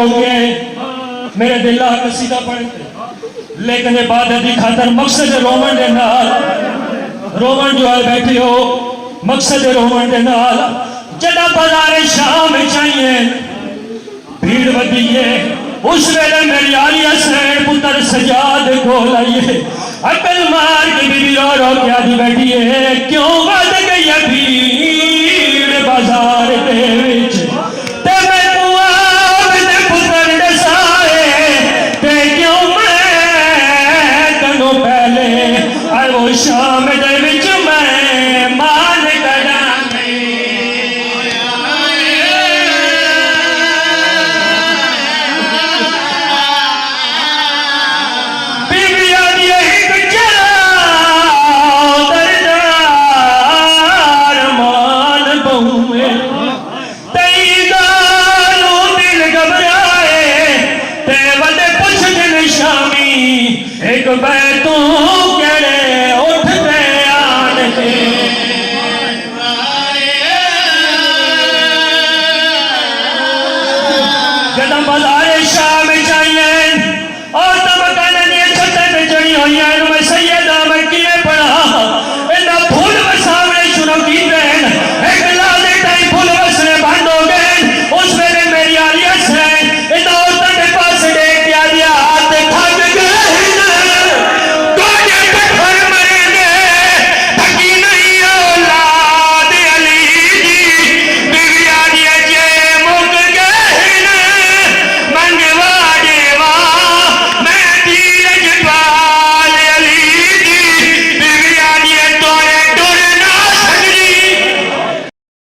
रोके मेरे दिल ला कसीदा पढ़ते, लेकिन इबादत की खातर मकसद रोमन के नाल रोमन जो है बैठी हो मकसद रोमन के नाल जदा बाजारे शाम चाहिए भीड़ वधी है। उस वेले मेरी आलिया सैन पुत्र सजाद को लाइए अकल मार के बीबी रो रो के आदि बैठी है, क्यों वध गई है भीड़ बाजार दे विच ते मैं अपने पुत्र दसाए ते क्यों मैं तनु पहले आए वो शाम दे विच मैं मान करा एक बैतू केड़े उठते आन के जदम बाजारे शाम चाहिए और तब कहने छत्ते पे चढ़ी हुई है